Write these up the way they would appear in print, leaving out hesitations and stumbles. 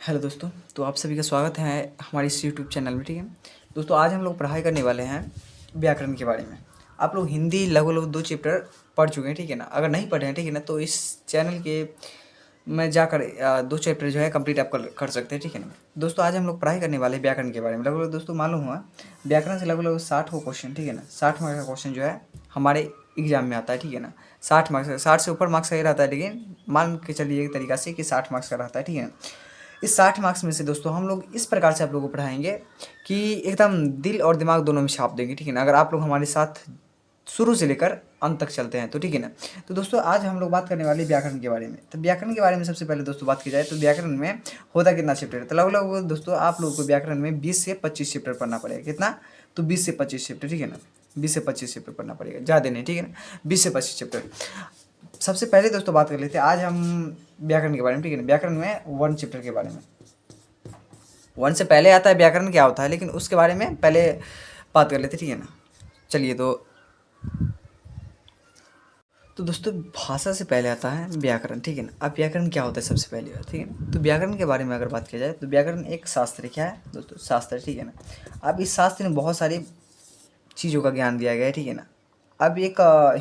Hello दोस्तों। तो आप सभी का स्वागत है हमारे इस यूट्यूब चैनल में। ठीक है दोस्तों, आज हम लोग पढ़ाई करने वाले हैं व्याकरण के बारे में। आप लोग हिंदी लगभग 2 चैप्टर पढ़ चुके हैं, ठीक है ना। अगर नहीं पढ़े हैं, ठीक है ना, तो इस चैनल के में जाकर 2 चैप्टर जो है कंप्लीट आप कर सकते हैं, ठीक है ना। दोस्तों आज हम लोग पढ़ाई करने वाले हैं व्याकरण के बारे में। लगभग दोस्तों मालूम हुआ व्याकरण से लगभग 60 क्वेश्चन, ठीक है ना। 60 मार्क्स का क्वेश्चन जो है हमारे एग्जाम में आता है, ठीक है ना। 60 मार्क्स का, 60 से ऊपर मार्क्स का ही रहता है, लेकिन मान के चलिए एक तरीका से कि 60 मार्क्स का रहता है, ठीक है ना। इस 60 मार्क्स में से दोस्तों हम लोग इस प्रकार से आप लोगों को पढ़ाएंगे कि एकदम दिल और दिमाग दोनों में छाप देंगे, ठीक है ना। अगर आप लोग हमारे साथ शुरू से लेकर अंत तक चलते हैं तो, ठीक है ना। तो दोस्तों आज हम लोग बात करने वाले व्याकरण के बारे में। तो व्याकरण के बारे में सबसे पहले दोस्तों बात की जाए तो व्याकरण में होता कितना चैप्टर है। तो लगभग दोस्तों आप लोगों को व्याकरण में 20 से 25 चैप्टर पढ़ना पड़ेगा। कितना? तो 20 से 25 चैप्टर, ठीक है ना। 20 से 25 चैप्टर पढ़ना पड़ेगा, ज़्यादा नहीं, ठीक है ना। 20 से 25 चैप्टर। सबसे पहले दोस्तों बात कर लेते हैं आज हम व्याकरण के बारे में, ठीक है ना। व्याकरण में 1 चैप्टर के बारे में। 1 से पहले आता है व्याकरण क्या होता है, लेकिन उसके बारे में पहले बात कर लेते हैं, ठीक है ना। चलिए तो दोस्तों भाषा से पहले आता है व्याकरण, ठीक है ना। अब व्याकरण क्या होता है सबसे पहले बात, ठीक है। तो व्याकरण के बारे में अगर बात की जाए तो व्याकरण एक शास्त्र क्या है दोस्तों? शास्त्र, ठीक है ना। अब इस शास्त्र में बहुत सारी चीज़ों का ज्ञान दिया गया है, ठीक है ना। अब एक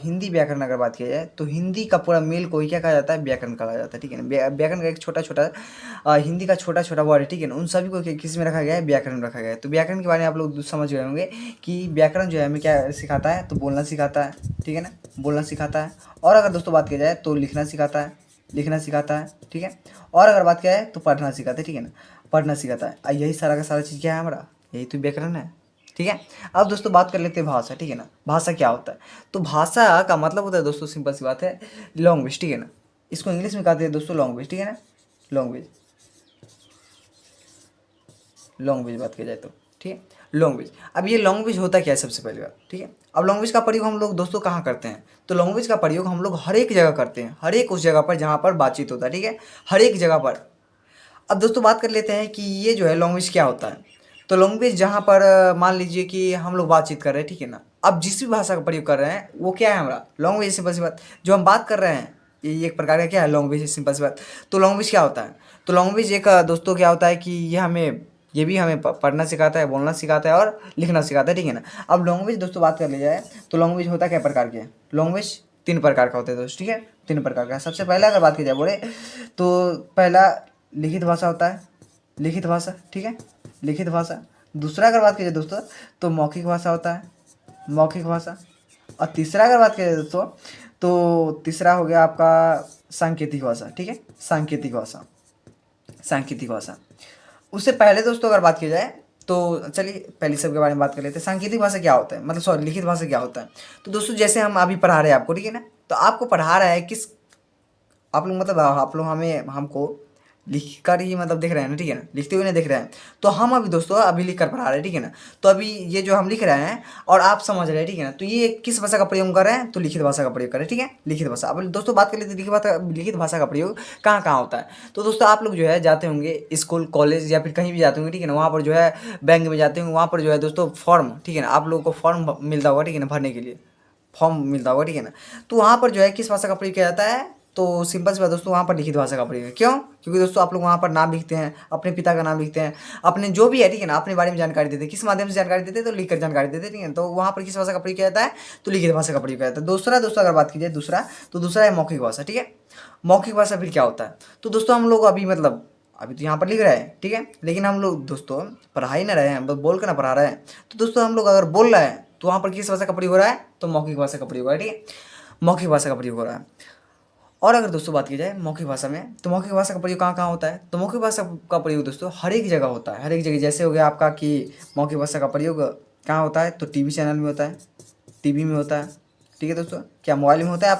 हिंदी व्याकरण अगर बात किया जाए तो हिंदी का पूरा मेल को ही क्या कहा जाता है? व्याकरण कहा जाता है, ठीक है ना। व्याकरण का एक छोटा छोटा हिंदी का छोटा छोटा वर्ड है, ठीक है ना। उन सभी को किस में रखा गया है? व्याकरण में रखा गया है। तो व्याकरण के बारे में आप लोग समझ गए होंगे कि व्याकरण जो है हमें क्या सिखाता है? तो बोलना सिखाता है, ठीक है ना। बोलना सिखाता है। और अगर दोस्तों बात की जाए तो लिखना सिखाता है, लिखना सिखाता है, ठीक है। और अगर बात किया जाए तो पढ़ना सिखाता है, ठीक है ना। पढ़ना सिखाता है। यही सारा का सारा चीज़ क्या है हमारा? यही तो व्याकरण है, ठीक है। अब दोस्तों बात कर लेते हैं भाषा, ठीक है ना। भाषा क्या होता है? तो भाषा का मतलब होता है दोस्तों, सिंपल सी बात है, लैंग्वेज, ठीक है ना। इसको इंग्लिश में कहते हैं दोस्तों लैंग्वेज, ठीक है ना। लैंग्वेज, लैंग्वेज बात की जाए तो, ठीक है, लैंग्वेज। अब ये लैंग्वेज होता क्या है सबसे पहली बात, ठीक है। अब लैंग्वेज का प्रयोग हम लोग दोस्तों कहाँ करते हैं? तो लैंग्वेज का प्रयोग हम लोग हर एक जगह करते हैं, हर एक उस जगह पर जहाँ पर बातचीत होता है, ठीक है, हर एक जगह पर। अब दोस्तों बात कर लेते हैं कि ये जो है लैंग्वेज क्या होता है। तो लैंग्वेज जहाँ पर मान लीजिए कि हम लोग बातचीत कर रहे हैं, ठीक है ना। अब जिस भी भाषा का प्रयोग कर रहे हैं वो क्या है? हमारा लैंग्वेज। सिंपल सी बात, जो हम बात कर रहे हैं ये एक प्रकार का क्या है? लैंग्वेज है, सिंपल सी बात। तो लैंग्वेज क्या होता है? तो लैंग्वेज एक दोस्तों क्या होता है कि ये भी हमें पढ़ना सिखाता है, बोलना सिखाता है और लिखना सिखाता है, ठीक है ना। अब लैंग्वेज दोस्तों बात कर ली जाए तो लैंग्वेज होता क्या प्रकार के? लैंग्वेज 3 प्रकार का होता है दोस्तों, ठीक है। 3 प्रकार का। सबसे पहला अगर बात की जाए बोले तो पहला लिखित भाषा होता है, लिखित भाषा, ठीक है, लिखित भाषा। दूसरा अगर बात की जाए दोस्तों तो मौखिक भाषा होता है, मौखिक भाषा। और तीसरा अगर बात करें दोस्तों तो तीसरा हो गया आपका सांकेतिक भाषा, ठीक है, सांकेतिक भाषा, सांकेतिक भाषा। उससे पहले दोस्तों अगर बात की जाए तो चलिए पहले सब के बारे में बात कर लेते हैं। सांकेतिक भाषा क्या होता है, मतलब सॉरी लिखित भाषा क्या होता है? तो दोस्तों जैसे हम अभी पढ़ा रहे हैं आपको, ठीक है ना। तो आपको पढ़ा रहा है किस, आप लोग मतलब आप लोग हमको लिख कर ही मतलब देख रहे हैं ना, ठीक है ना, लिखते हुए नहीं देख रहे हैं। तो हम अभी दोस्तों अभी लिख कर पढ़ा रहे हैं, ठीक है ना। तो अभी ये जो हम लिख रहे हैं और आप समझ रहे हैं, ठीक है ना। तो ये किस भाषा का प्रयोग कर रहे हैं? तो लिखित भाषा का प्रयोग कर रहे हैं, ठीक है, लिखित भाषा। अब दोस्तों बात कर लेते हैं लिखित भाषा का प्रयोग कहाँ कहाँ होता है। तो दोस्तों आप लोग जो है जाते होंगे स्कूल कॉलेज या फिर कहीं भी जाते होंगे, ठीक है ना। वहाँ पर जो है बैंक में जाते होंगे, वहाँ पर जो है दोस्तों फॉर्म, ठीक है ना, आप लोगों को फॉर्म मिलता होगा, ठीक है ना, भरने के लिए फॉर्म मिलता होगा, ठीक है ना। तो वहाँ पर जो है किस भाषा का प्रयोग किया जाता है? तो सिंपल सी बात दोस्तों वहाँ पर लिखित भाषा का प्रयोग है। क्यों? क्योंकि दोस्तों आप लोग वहाँ पर नाम लिखते हैं, अपने पिता का नाम लिखते हैं, अपने जो भी है, ठीक है ना, अपने बारे में जानकारी देते हैं। किस माध्यम से जानकारी देते हैं? तो लिख कर जानकारी देते हैं, ठीक है। तो वहाँ पर किस भाषा का प्रयोग किया जाता है? तो लिखित भाषा का प्रयोग किया जाता है। दूसरा दोस्तों अगर बात की जाए दूसरा, तो दूसरा है मौखिक भाषा, ठीक है। मौखिक भाषा फिर क्या होता है? तो दोस्तों हम लोग अभी मतलब अभी तो यहाँ पर लिख रहे हैं, ठीक है, लेकिन हम लोग दोस्तों पढ़ा ही ना रहे हैं, बस बोल कर ना पढ़ा रहे हैं। तो दोस्तों हम लोग अगर बोल रहे हैं तो वहाँ पर किस भाषा का प्रयोग हो रहा है? तो मौखिक भाषा का प्रयोग हो रहा है, ठीक है, मौखिक भाषा का प्रयोग हो रहा है। और अगर दोस्तों बात की जाए मौखिक भाषा में, तो मौखिक भाषा का प्रयोग कहाँ कहाँ होता है? तो मौखिक भाषा का प्रयोग दोस्तों हर एक जगह होता है, हर एक जगह। जैसे हो गया आपका कि मौखिक भाषा का प्रयोग कहाँ होता है? तो टीवी चैनल में होता है, टीवी में होता है, ठीक है दोस्तों। क्या मोबाइल में होता है?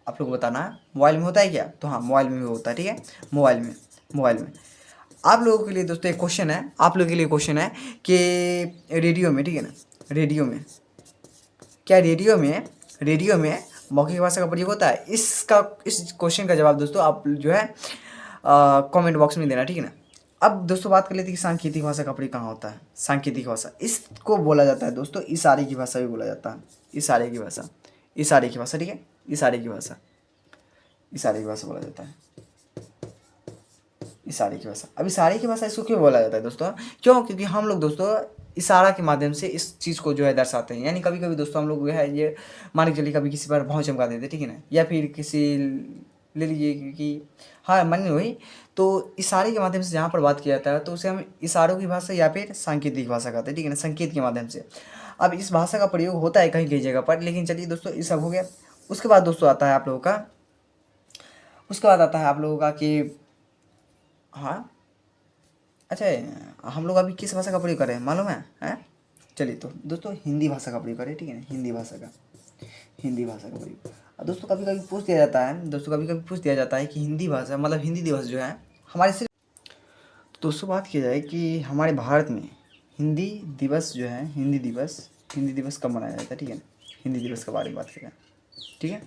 आप लोग बताना है मोबाइल में होता है क्या? तो हाँ मोबाइल में भी होता है, ठीक है, मोबाइल में, मोबाइल में। आप लोगों के लिए दोस्तों एक क्वेश्चन है, आप लोगों के लिए क्वेश्चन है कि रेडियो में, ठीक है ना, रेडियो में क्या, रेडियो में मौखिक भाषा का प्रयोग होता है? इस क्वेश्चन का जवाब दोस्तों आप जो है कमेंट बॉक्स में देना, ठीक है ना। अब दोस्तों बात कर लेते हैं कि सांकेतिक भाषा का प्रयोग कहाँ होता है। सांकेतिक भाषा इसको बोला जाता है दोस्तों इशारे की भाषा भी बोला जाता है, इशारे की भाषा, इशारे की भाषा, ठीक है, इशारे की भाषा, इशारे की भाषा बोला जाता है। इशारे की भाषा। अब इशारे की भाषा इसको क्यों बोला जाता है दोस्तों? क्यों? क्योंकि हम लोग दोस्तों इशारा के माध्यम से इस चीज़ को जो है दर्शाते हैं। यानी कभी कभी दोस्तों हम लोग जो है ये मान के चलिए कभी किसी पर भौं चमका देते, ठीक है ना, या फिर किसी ले लीजिए कि हाँ मन में हुई, तो इशारे के माध्यम से जहाँ पर बात किया जाता है तो उसे हम इशारों की भाषा या फिर सांकेतिक भाषा कहते हैं, ठीक है ना, संकेत के माध्यम से। अब इस भाषा का प्रयोग होता है कहीं कहीं जगह पर, लेकिन चलिए दोस्तों ये सब हो गया। उसके बाद दोस्तों आता है आप लोगों का, उसके बाद आता है आप लोगों का कि हाँ अच्छा, हम लोग अभी किस भाषा का प्रयोग कर रहे हैं मालूम है? हैं? चलिए तो दोस्तों हिंदी भाषा का प्रयोग करें, ठीक है ना, हिंदी भाषा का, हिंदी भाषा का प्रयोग। अब दोस्तों कभी कभी पूछ दिया जाता है, दोस्तों कभी कभी पूछ दिया जाता है कि हिंदी भाषा मतलब हिंदी दिवस जो है हमारे सिर्फ, तो दोस्तों बात की जाए कि हमारे भारत में हिंदी दिवस जो है, हिंदी दिवस कब मनाया जाता है, ठीक है ना, हिंदी दिवस के बारे में बात करें, ठीक है।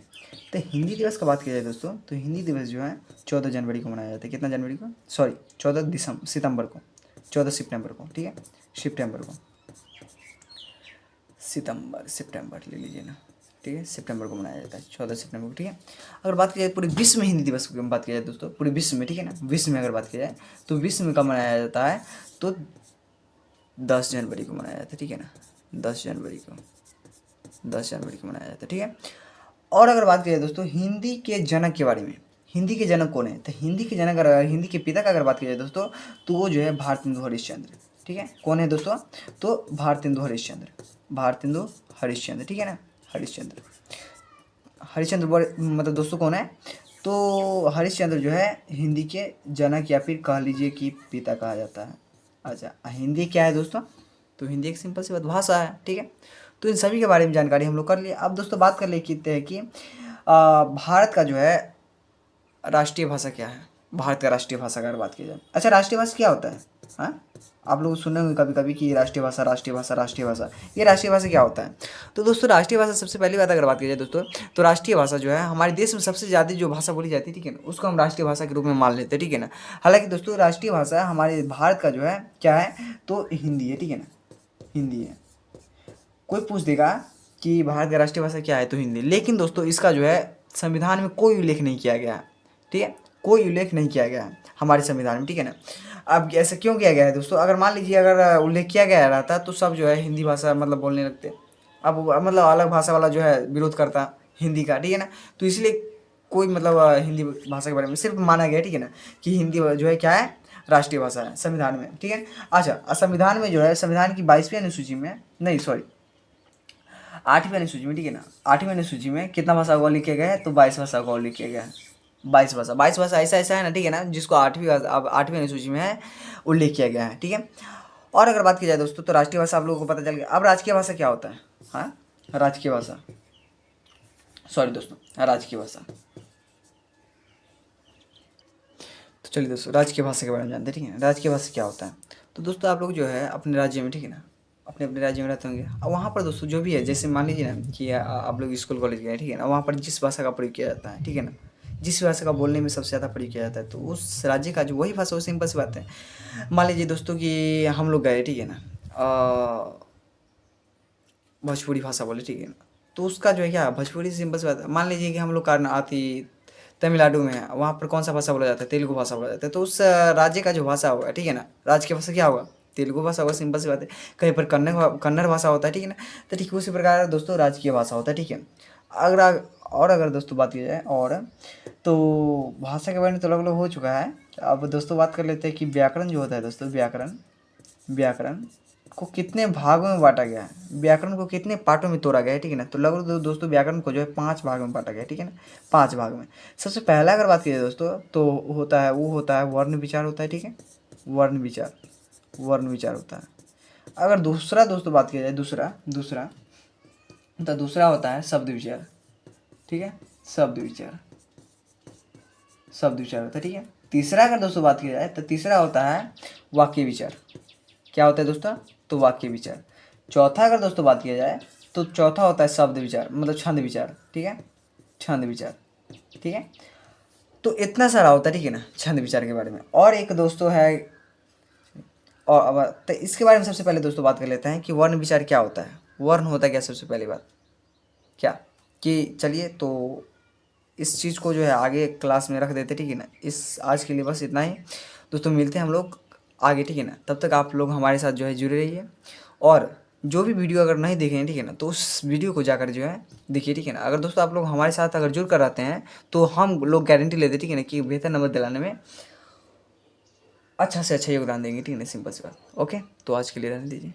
तो हिंदी दिवस का बात की जाए दोस्तों, तो हिंदी दिवस जो है 14 जनवरी को मनाया जाता है। कितना जनवरी को? सॉरी 14 सितंबर को, 14 सितंबर को, ठीक है, सितंबर को, सितंबर ले लीजिए ना, ठीक है, सितंबर को मनाया जाता है 14 सितंबर को, ठीक है। अगर बात की जाए पूरे विश्व में हिंदी दिवस की बात की जाए दोस्तों, पूरे विश्व में, ठीक है ना, विश्व में अगर बात की जाए तो विश्व में कब मनाया जाता है? तो 10 जनवरी को मनाया जाता है, ठीक है ना, 10 जनवरी को, 10 जनवरी को मनाया जाता है, ठीक है। और अगर बात करें दोस्तों हिंदी के जनक के बारे में, हिंदी के जनक कौन है? तो हिंदी के जनक अगर हिंदी के पिता का अगर बात की जाए दोस्तों, तो वो जो है भारतेंदु हरिश्चंद्र, ठीक है। कौन है दोस्तों? तो भारतेंदु हरिश्चंद्र, भारतेंदु हरिश्चंद्र, ठीक है ना, हरिश्चंद्र, हरिश्चंद्र मतलब दोस्तों कौन है? तो हरिश्चंद्र जो है हिंदी के जनक या फिर कह लीजिए कि पिता कहा जाता है। अच्छा हिंदी क्या है दोस्तों? तो हिंदी एक सिंपल सी बात भाषा है, ठीक है। तो इन सभी के बारे में जानकारी हम लोग कर लिए। अब दोस्तों बात कर लेते हैं कि भारत का जो है राष्ट्रीय भाषा क्या है? भारत का राष्ट्रीय भाषा की अगर बात की जाए, अच्छा राष्ट्रीय भाषा क्या होता है? हाँ आप लोग सुने होंगे कभी कभी कि राष्ट्रीय भाषा, राष्ट्रीय भाषा, राष्ट्रीय भाषा। ये राष्ट्रीय भाषा क्या होता है? तो दोस्तों राष्ट्रीय भाषा, सबसे पहली बात अगर बात की जाए दोस्तों, तो राष्ट्रीय भाषा जो है हमारे देश में सबसे ज़्यादा जो भाषा बोली जाती है, ठीक है ना, उसको हम राष्ट्रीय भाषा के रूप में मान लेते हैं, ठीक है ना। हालांकि दोस्तों राष्ट्रीय भाषा हमारे भारत का जो है क्या है? तो हिंदी है, ठीक है ना, हिंदी है। कोई पूछ देगा कि भारत का राष्ट्रीय भाषा क्या है, तो हिंदी। लेकिन दोस्तों इसका जो है संविधान में कोई उल्लेख नहीं किया गया है, ठीक है, कोई उल्लेख नहीं किया गया है हमारे संविधान में, ठीक है ना। अब ऐसा क्यों किया गया है दोस्तों? अगर मान लीजिए अगर उल्लेख किया गया रहता तो सब जो है हिंदी भाषा मतलब बोलने लगते। अब मतलब अलग भाषा वाला जो है विरोध करता हिंदी का, ठीक है ना। तो इसलिए कोई मतलब हिंदी भाषा के बारे में सिर्फ माना गया, ठीक है ना, कि हिंदी जो है क्या है? राष्ट्रीय भाषा है संविधान में, ठीक है। अच्छा संविधान में जो है, संविधान की 22वीं अनुसूची में, नहीं सॉरी 8वीं अनुसूची में, ठीक है ना, 8वीं अनुसूची में कितना भाषा का उल्लेख किया गया है? तो 22 भाषा का उल्लेख किया गया है। 22 भाषा ऐसा ऐसा है ना, ठीक है ना, जिसको 8वीं अनुसूची में है उल्लेख किया गया है, ठीक है। और अगर बात की जाए दोस्तों, तो राष्ट्रीय भाषा आप लोगों को पता चल गया। अब राजकीय भाषा क्या होता है? हाँ राजकीय भाषा, सॉरी दोस्तों राजकीय भाषा। तो चलिए दोस्तों राजकीय भाषा के बारे में जानते हैं, ठीक है, राजकीय भाषा क्या होता है? तो दोस्तों आप लोग जो है अपने राज्य में, ठीक है ना, अपने अपने राज्य में रहते होंगे, और वहाँ पर दोस्तों जो भी है, जैसे मान लीजिए ना कि आप लोग स्कूल कॉलेज गए, ठीक है ना, वहाँ पर जिस भाषा का प्रयोग किया जाता है, ठीक है ना, जिस भाषा का बोलने में सबसे ज़्यादा प्रयोग किया जाता है, तो उस राज्य का जो वही भाषा, वो सिंपल सी बात है। मान लीजिए दोस्तों कि हम लोग गए, ठीक है ना, भोजपुरी भाषा बोले, ठीक है ना, तो उसका जो है क्या भोजपुरी सिंपल सी बात है। मान लीजिए कि हम लोग तमिलनाडु में है, वहाँ पर कौन सा भाषा बोला जाता है? तेलुगु भाषा बोला जाता है। तो उस राज्य का जो भाषा होगा, ठीक है ना, राज्य की भाषा क्या होगा? तेलुगु भाषा होगा, सिंपल सी बात है। कहीं पर कन्नड़ भाषा होता है, ठीक है ना। तो ठीक उसी प्रकार दोस्तों राजकीय भाषा होता है, ठीक है। अगर दोस्तों बात की जाए और तो भाषा के बारे में तो अलग अलग हो चुका है। अब दोस्तों बात कर लेते हैं कि व्याकरण जो होता है दोस्तों, व्याकरण को कितने भागों में बांटा गया है? व्याकरण को कितने पार्टों में तोड़ा गया है, ठीक है ना। तो लगभग दोस्तों व्याकरण को जो है 5 भागों में बांटा गया है, ठीक है ना, 5 भाग में। सबसे पहला अगर बात कीजिए दोस्तों, तो होता है वर्ण विचार होता है, ठीक है, वर्ण विचार होता है। अगर दूसरा दोस्तों बात की जाए, दूसरा होता है शब्द विचार, ठीक है, शब्द विचार होता है, ठीक है। तीसरा अगर दोस्तों बात की जाए, तो तीसरा होता है वाक्य विचार। क्या होता है दोस्तों? तो वाक्य विचार। चौथा अगर दोस्तों बात किया जाए, तो चौथा होता है शब्द विचार, मतलब छंद विचार, ठीक है, छंद विचार, ठीक है। तो इतना सारा होता है, ठीक है ना, छंद विचार के बारे में। और एक दोस्तों है, और अब तो इसके बारे में सबसे पहले दोस्तों बात कर लेते हैं कि वर्ण विचार क्या होता है। वर्ण होता है क्या? सबसे पहली बात क्या कि चलिए तो इस चीज़ को जो है आगे क्लास में रख देते, ठीक है ना। इस आज के लिए बस इतना ही। दोस्तों मिलते हैं हम लोग आगे, ठीक है ना। तब तक आप लोग हमारे साथ जो है जुड़े रहिए, और जो भी वीडियो अगर नहीं देखे हैं, ठीक है ना, तो उस वीडियो को जाकर जो है देखिए, ठीक है ना। अगर दोस्तों आप लोग हमारे साथ अगर जुड़ कर रहते हैं तो हम लोग गारंटी लेते हैं, ठीक है ना, कि बेहतर नंबर दिलाने में अच्छा से अच्छा योगदान देंगे, ठीक है ना, सिंपल सी बात। ओके, तो आज के लिए रहने दीजिए।